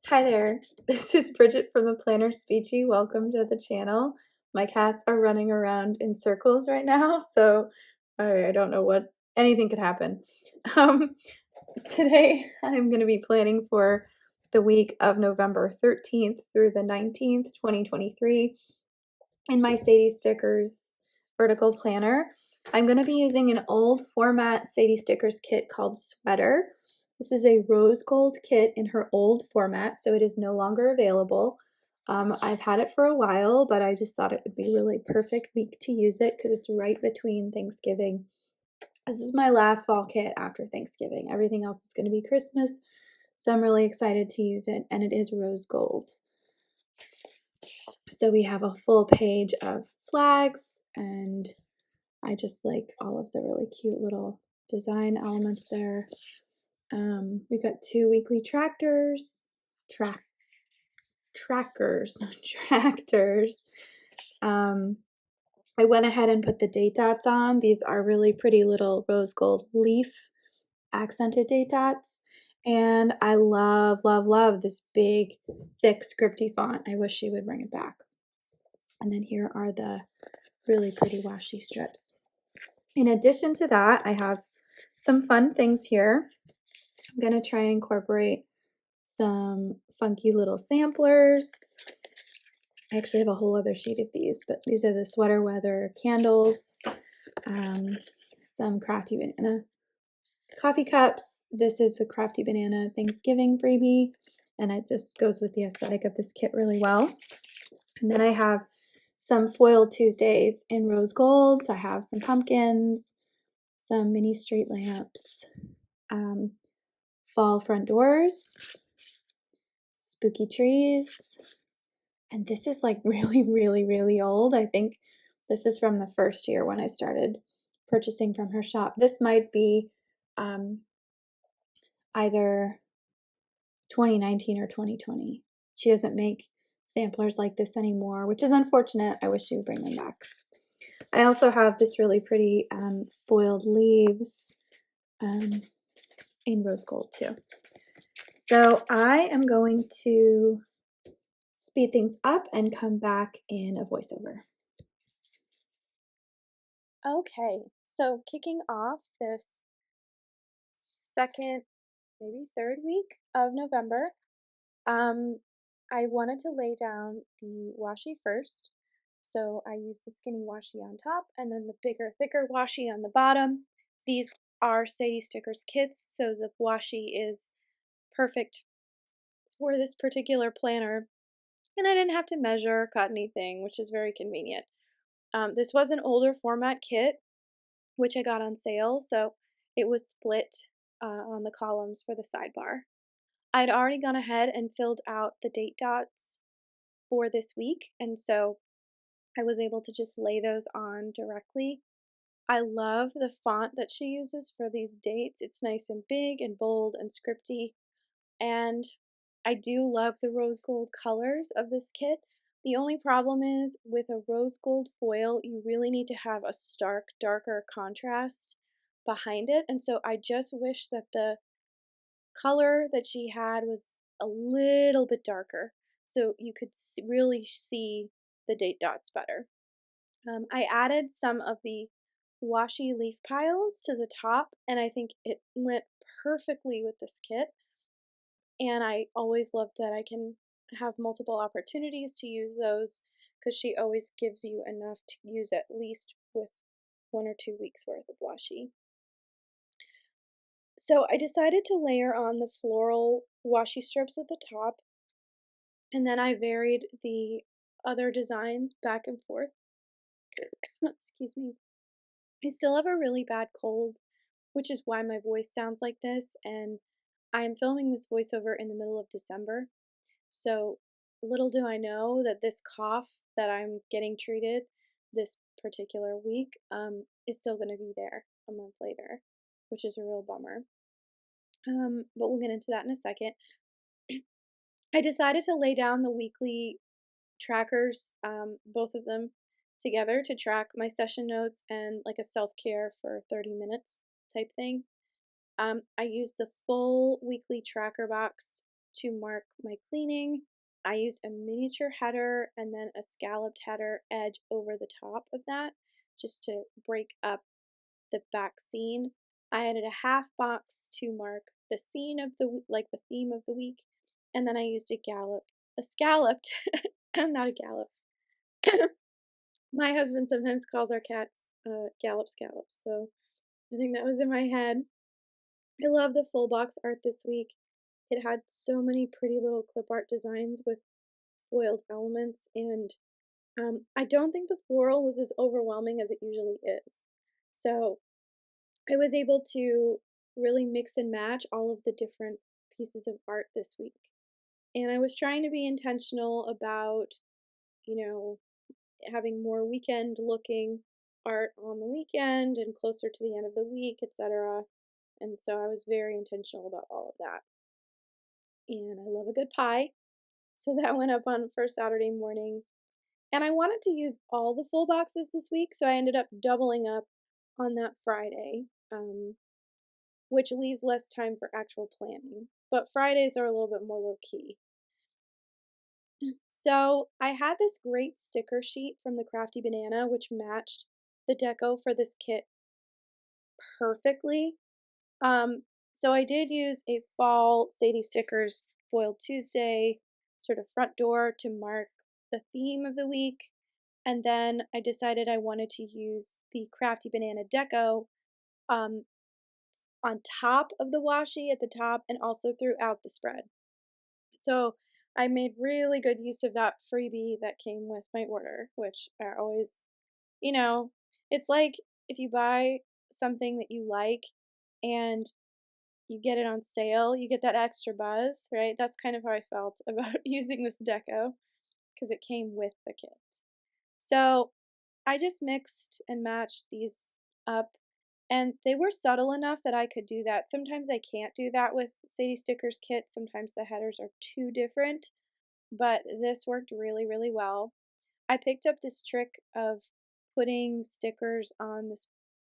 Hi there, this is Bridget from the PlannerSpeechie. Welcome to the channel. My cats are running around in circles right now, so I don't know what anything could happen. Um, Today I'm going to be planning for the week of November 13th through the 19th, 2023 in my Sadie Stickers vertical planner. I'm going to be using an old format Sadie Stickers kit called Sweater. This is a rose gold kit in her old format, so it is no longer available. I've had it for a while, but I just thought it would be really perfect week to use it because it's right between Thanksgiving. This is my last fall kit after Thanksgiving. Everything else is going to be Christmas, so I'm really excited to use it, and it is rose gold. So we have a full page of flags, and I just like all of the really cute little design elements there. We got two weekly trackers, not tractors. I went ahead and put the date dots on. These are really pretty little rose gold leaf accented date dots. And I love, love, love this big, thick, scripty font. I wish she would bring it back. And then here are the really pretty washi strips. In addition to that, I have some fun things here. I'm going to try and incorporate some funky little samplers. I actually have a whole other sheet of these, but these are the sweater weather candles, some Crafty Banana coffee cups. This is a Crafty Banana Thanksgiving freebie, and it just goes with the aesthetic of this kit really well. And then I have some foiled Tuesdays in rose gold. So I have some pumpkins, some mini street lamps, fall front doors, spooky trees, and this is like really, really, really old. I think this is from the first year when I started purchasing from her shop. This might be either 2019 or 2020. She doesn't make samplers like this anymore, which is unfortunate. I wish she would bring them back. I also have this really pretty foiled leaves in rose gold too. So I am going to speed things up and come back in a voiceover. Okay, so kicking off this second, maybe third week of November, I wanted to lay down the washi first. So I used the skinny washi on top and then the bigger, thicker washi on the bottom. These are Sadie Stickers kits, so the washi is perfect for this particular planner. And I didn't have to measure or cut anything, which is very convenient. This was an older format kit, which I got on sale, so it was split on the columns for the sidebar. I'd already gone ahead and filled out the date dots for this week, and so I was able to just lay those on directly. I love the font that she uses for these dates. It's nice and big and bold and scripty, and I do love the rose gold colors of this kit. The only problem is with a rose gold foil, you really need to have a stark, darker contrast behind it, and so I just wish that the color that she had was a little bit darker so you could really see the date dots better. I added some of the washi leaf piles to the top, and I think it went perfectly with this kit. And I always love that I can have multiple opportunities to use those because she always gives you enough to use at least with 1 or 2 weeks worth of washi. So I decided to layer on the floral washi strips at the top, and then I varied the other designs back and forth. Excuse me. I still have a really bad cold, which is why my voice sounds like this, and I am filming this voiceover in the middle of December. So little do I know that this cough that I'm getting treated this particular week is still going to be there a month later, which is a real bummer. But we'll get into that in a second. I decided to lay down the weekly trackers, both of them together to track my session notes and like a self-care for 30 minutes type thing. I used the full weekly tracker box to mark my cleaning. I used a miniature header and then a scalloped header edge over the top of that just to break up the back seam. I added a half box to mark the scene of like the theme of the week, and then I used a scalloped, not a gallop. My husband sometimes calls our cats gallop scallops, so I think that was in my head. I love the full box art this week. It had so many pretty little clip art designs with foiled elements, and I don't think the floral was as overwhelming as it usually is. So I was able to really mix and match all of the different pieces of art this week. And I was trying to be intentional about, you know, having more weekend looking art on the weekend and closer to the end of the week, etc. And so I was very intentional about all of that. And I love a good pie. So that went up on for Saturday morning. And I wanted to use all the full boxes this week, so I ended up doubling up on that Friday, which leaves less time for actual planning. But Fridays are a little bit more low key. So I had this great sticker sheet from the Crafty Banana, which matched the deco for this kit perfectly. Um, so I did use a fall Sadie Stickers Foiled Tuesday sort of front door to mark the theme of the week. And then I decided I wanted to use the Crafty Banana deco um, on top of the washi at the top and also throughout the spread. So I made really good use of that freebie that came with my order, which I always, you know, it's like if you buy something that you like and you get it on sale, you get that extra buzz, right? That's kind of how I felt about using this deco because it came with the kit. So I just mixed and matched these up, and they were subtle enough that I could do that. Sometimes I can't do that with Sadie Stickers Kit. Sometimes the headers are too different, but this worked really, really well. I picked up this trick of putting stickers on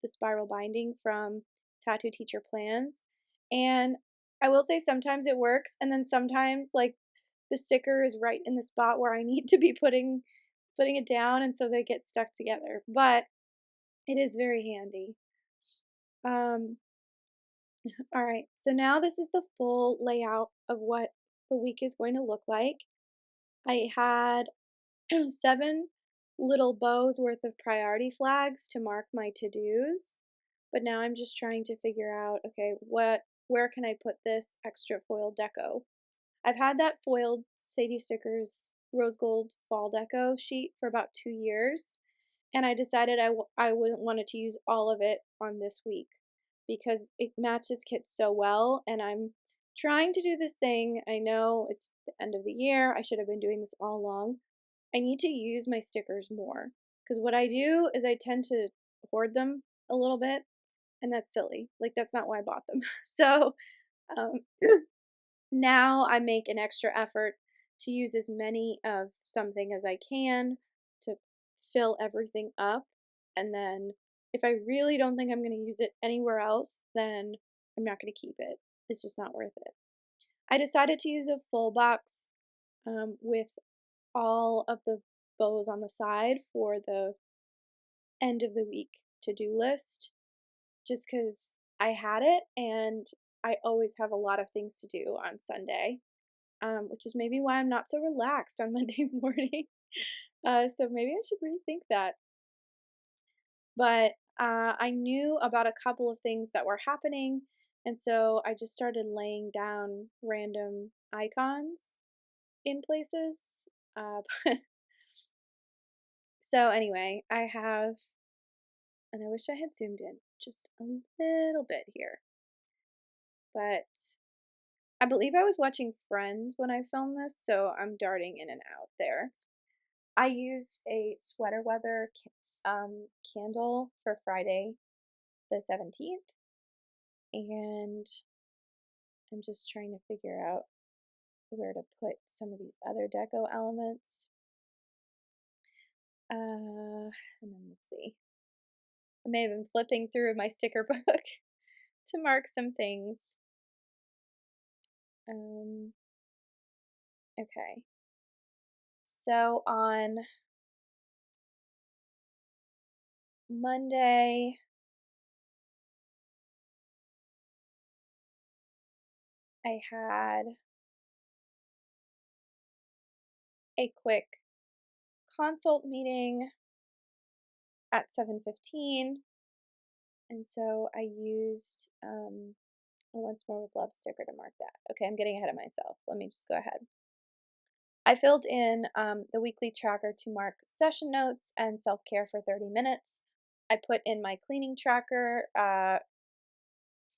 the spiral binding from Tattoo Teacher Plans, and I will say sometimes it works, and then sometimes like the sticker is right in the spot where I need to be putting it down, and so they get stuck together. But it is very handy. Um, all right, so now this is the full layout of what the week is going to look like. I had 7 little bows worth of priority flags to mark my to-dos, but now I'm just trying to figure out, okay, where can I put this extra foil deco? I've had that foiled Sadie Stickers rose gold fall deco sheet for about 2 years, and I decided I wouldn't wanted to use all of it on this week because it matches kit so well, and I'm trying to do this thing. I know it's the end of the year. I should have been doing this all along. I need to use my stickers more because what I do is I tend to hoard them a little bit, and that's silly. Like that's not why I bought them. So um, now I make an extra effort to use as many of something as I can to fill everything up. And then if I really don't think I'm going to use it anywhere else, then I'm not going to keep it. It's just not worth it. I decided to use a full box with all of the bows on the side for the end of the week to-do list just because I had it and I always have a lot of things to do on Sunday, which is maybe why I'm not so relaxed on Monday morning. So maybe I should rethink that. But I knew about a couple of things that were happening, and so I just started laying down random icons in places. But so anyway, I have, and I wish I had zoomed in just a little bit here, but I believe I was watching Friends when I filmed this, so I'm darting in and out there. I used a sweater weather candle for Friday the 17th, and I'm just trying to figure out where to put some of these other deco elements. And then let's see. I may have been flipping through my sticker book to mark some things. Okay. So on Monday, I had a quick consult meeting at 7:15, and so I used a Once More with Love sticker to mark that. Okay, I'm getting ahead of myself. Let me just go ahead. I filled in the weekly tracker to mark session notes and self care for 30 minutes. I put in my cleaning tracker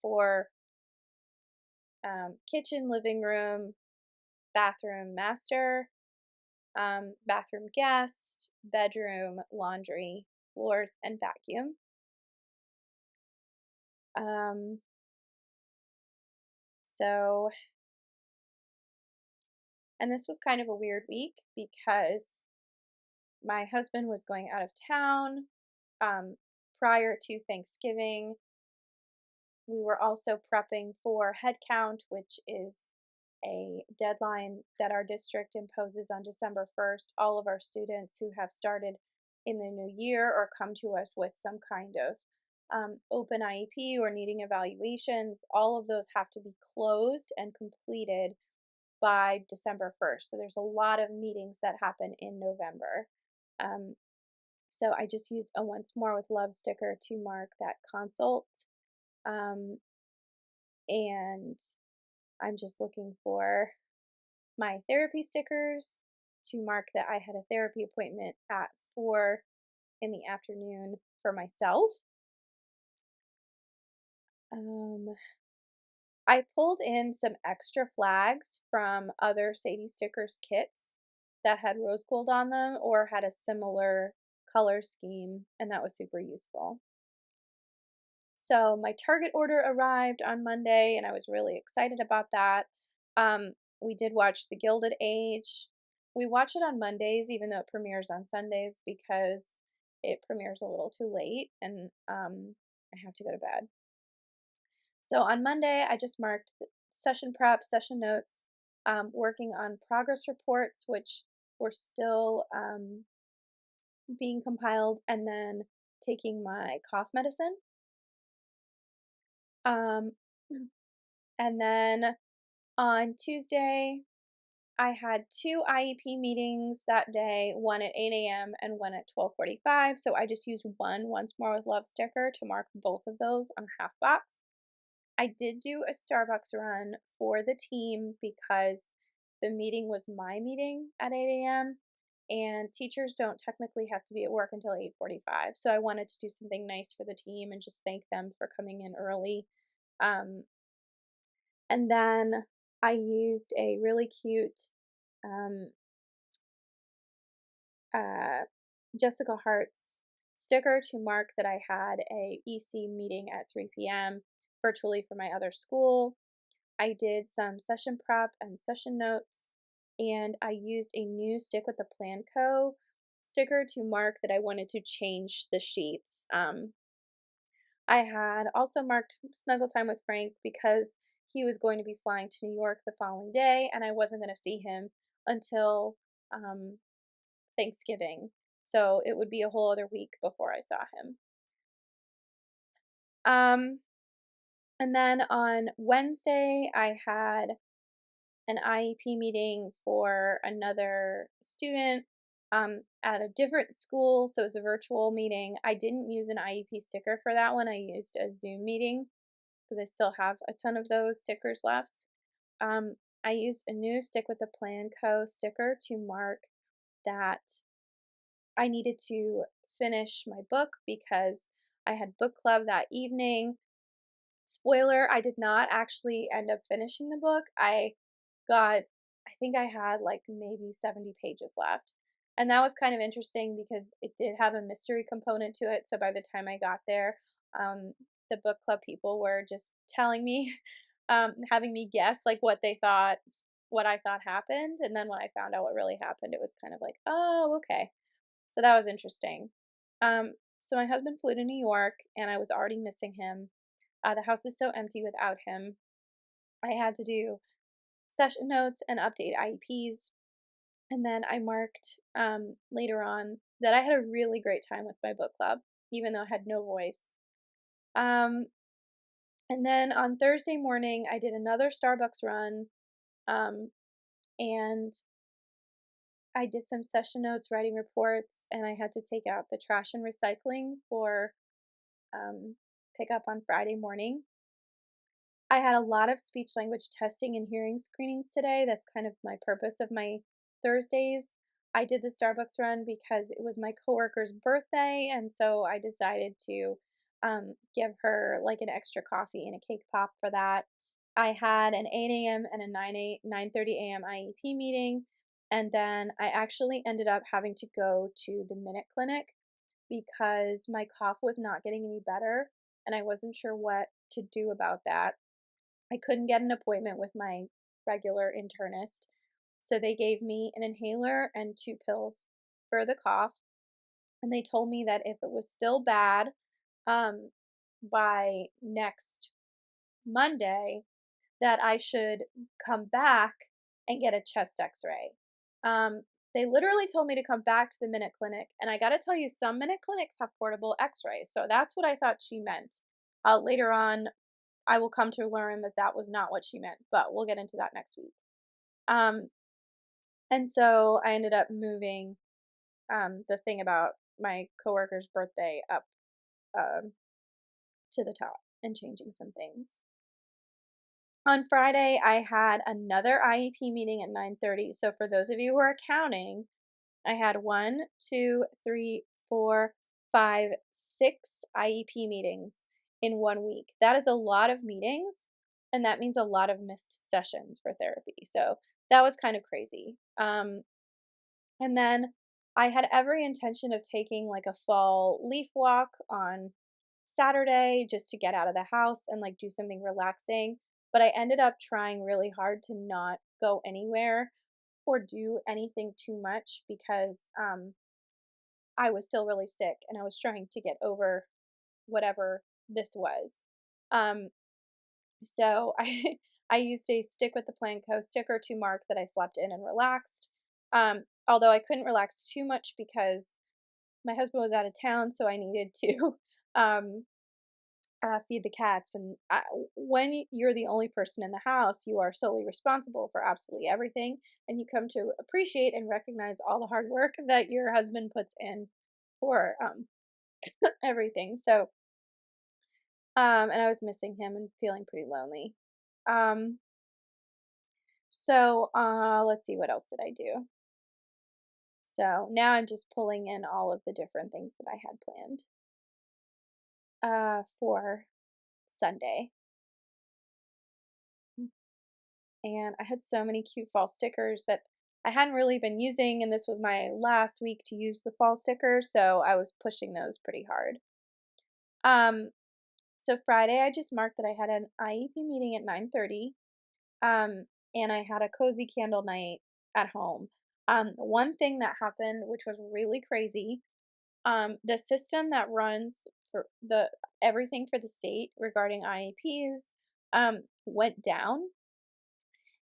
for kitchen, living room, bathroom master, bathroom guest, bedroom, laundry, floors, and vacuum. Um, so, and this was kind of a weird week because my husband was going out of town um, prior to Thanksgiving. We were also prepping for head count, which is a deadline that our district imposes on December 1st. All of our students who have started in the new year or come to us with some kind of open IEP or needing evaluations, all of those have to be closed and completed by December 1st. So there's a lot of meetings that happen in November. Um, so I just used a Once More with Love sticker to mark that consult. Um, and I'm just looking for my therapy stickers to mark that I had a therapy appointment at 4 in the afternoon for myself. Um, I pulled in some extra flags from other Sadie Stickers kits that had rose gold on them or had a similar color scheme, and that was super useful. So my Target order arrived on Monday, and I was really excited about that. We did watch The Gilded Age. We watch it on Mondays, even though it premieres on Sundays, because it premieres a little too late, and I have to go to bed. So on Monday, I just marked session prep, session notes, working on progress reports, which were still being compiled, and then taking my cough medicine. Um, and then on Tuesday, I had two IEP meetings that day, one at 8 a.m. and one at 12:45. So I just used one Once More with Love sticker to mark both of those on half box. I did do a Starbucks run for the team because the meeting was my meeting at 8 a.m. and teachers don't technically have to be at work until 8:45. So I wanted to do something nice for the team and just thank them for coming in early. Um, and then I used a really cute um, uh, Jessica Hart's sticker to mark that I had a EC meeting at 3 p.m. virtually for my other school. I did some session prep and session notes, and I used a new Stick with the Plan Co. sticker to mark that I wanted to change the sheets. I had also marked snuggle time with Frank because he was going to be flying to New York the following day, and I wasn't going to see him until um, Thanksgiving. So it would be a whole other week before I saw him. Um, and then on Wednesday, I had an IEP meeting for another student at a different school. So it was a virtual meeting. I didn't use an IEP sticker for that one. I used a Zoom meeting because I still have a ton of those stickers left. Um, I used a new Stick with the Plan Co. sticker to mark that I needed to finish my book because I had book club that evening. Spoiler, I did not actually end up finishing the book. I think I had like maybe 70 pages left. And that was kind of interesting because it did have a mystery component to it. So by the time I got there, um, the book club people were just telling me, having me guess like what I thought happened. And then when I found out what really happened, it was kind of like, oh, okay. So that was interesting. So my husband flew to New York and I was already missing him. The house is so empty without him. I had to do session notes and update IEPs. And then I marked later on that I had a really great time with my book club, even though I had no voice. Um, and then on Thursday morning, I did another Starbucks run, um, and I did some session notes, writing reports, and I had to take out the trash and recycling for pickup on Friday morning. I had a lot of speech language testing and hearing screenings today. That's kind of my purpose of my Thursdays. I did the Starbucks run because it was my coworker's birthday, and so I decided to give her like an extra coffee and a cake pop for that. I had an 8 a.m. and a 9:30 a.m. IEP meeting, and then I actually ended up having to go to the Minute Clinic because my cough was not getting any better, and I wasn't sure what to do about that. I couldn't get an appointment with my regular internist, so they gave me an inhaler and 2 pills for the cough, and they told me that if it was still bad, um, by next Monday, that I should come back and get a chest X-ray. Um, they literally told me to come back to the Minute Clinic, and I gotta tell you, some Minute Clinics have portable X-rays, so that's what I thought she meant. Later on, I will come to learn that that was not what she meant, but we'll get into that next week. Um, and so I ended up moving the thing about my coworker's birthday up um, to the top and changing some things. On Friday, I had another IEP meeting at 9:30. So for those of you who are counting, I had one, two, three, four, five, 6 IEP meetings in 1 week. That is a lot of meetings, and that means a lot of missed sessions for therapy. So that was kind of crazy. And then I had every intention of taking like a fall leaf walk on Saturday just to get out of the house and like do something relaxing. But I ended up trying really hard to not go anywhere or do anything too much because I was still really sick and I was trying to get over whatever this was. Um, so I used a stick with the plan co sticker to mark that I slept in and relaxed. Although I couldn't relax too much because my husband was out of town, so I needed to um, feed the cats. And when you're the only person in the house, you are solely responsible for absolutely everything, and you come to appreciate and recognize all the hard work that your husband puts in for everything. So, and I was missing him and feeling pretty lonely. Um, let's see, what else did I do? So now I'm just pulling in all of the different things that I had planned for Sunday. And I had so many cute fall stickers that I hadn't really been using, and this was my last week to use the fall stickers, so I was pushing those pretty hard. Um, so Friday, I just marked that I had an IEP meeting at 9:30, and I had a cozy candle night at home. One thing that happened, which was really crazy, the system that runs for the everything for the state regarding IEPs went down,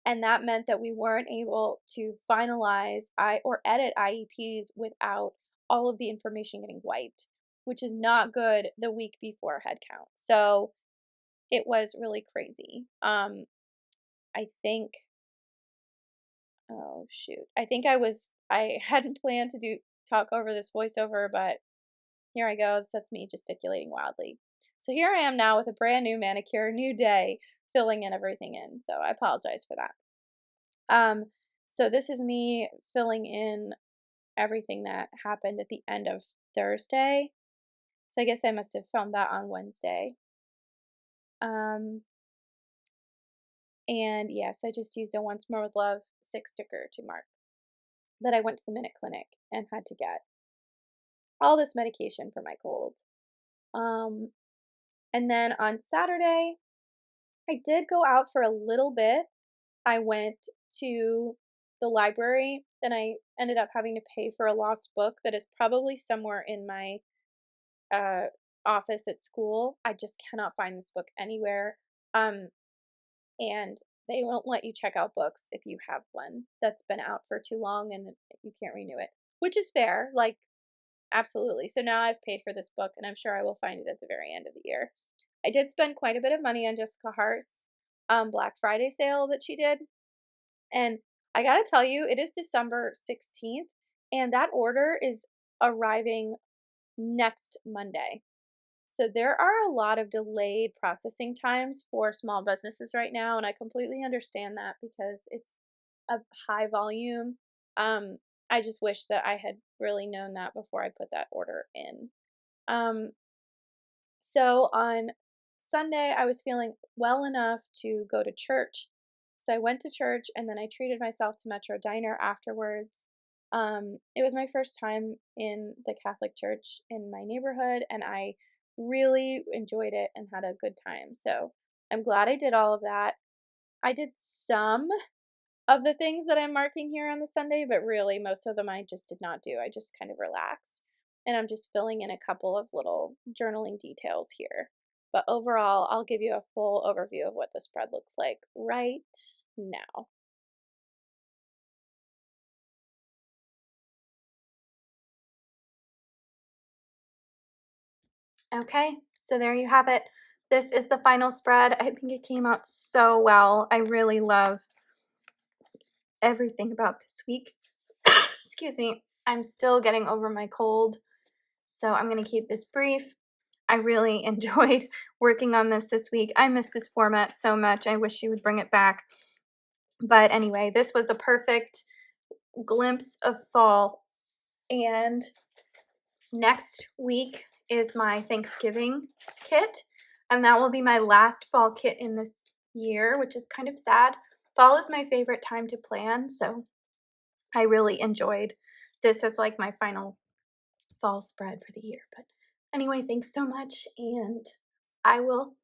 and that meant that we weren't able to finalize I or edit IEPs without all of the information getting wiped, which is not good the week before head count. So it was really crazy. I think oh shoot. I hadn't planned to do talk over this voiceover, but here I go. That's me gesticulating wildly. So here I am now with a brand new manicure, new day, filling in everything in. So I apologize for that. Um, so this is me filling in everything that happened at the end of Thursday. So I guess I must have filmed that on Wednesday. Um, and yes, I just used a Once More with Love 6 sticker to mark that I went to the Minute Clinic and had to get all this medication for my cold. Um, and then on Saturday, I did go out for a little bit. I went to the library and I ended up having to pay for a lost book that is probably somewhere in my uh, office at school. I just cannot find this book anywhere. Um, and they won't let you check out books if you have one that's been out for too long and you can't renew it, which is fair. Like, absolutely. So now I've paid for this book and I'm sure I will find it at the very end of the year. I did spend quite a bit of money on Jessica Hart's Black Friday sale that she did. And I gotta tell you, it is December 16th, and that order is arriving next Monday. So there are a lot of delayed processing times for small businesses right now, and I completely understand that because it's a high volume. Um, I just wish that I had really known that before I put that order in. Um, so on Sunday, I was feeling well enough to go to church. So I went to church and then I treated myself to Metro Diner afterwards. It was my first time in the Catholic Church in my neighborhood, and I really enjoyed it and had a good time. So I'm glad I did all of that. I did some of the things that I'm marking here on the Sunday, but really most of them I just did not do. I just kind of relaxed. And I'm just filling in a couple of little journaling details here. But overall, I'll give you a full overview of what the spread looks like right now. Okay, so there you have it. This is the final spread. I think it came out so well. I really love everything about this week. Excuse me, I'm still getting over my cold, so I'm going to keep this brief. I really enjoyed working on this week. I miss this format so much. I wish you would bring it back. But anyway, this was a perfect glimpse of fall. And next week is my Thanksgiving kit. And that will be my last fall kit in this year, which is kind of sad. Fall is my favorite time to plan. So I really enjoyed this as like my final fall spread for the year. But anyway, thanks so much. And I will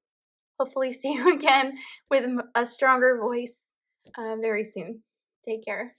hopefully see you again with a stronger voice very soon. Take care.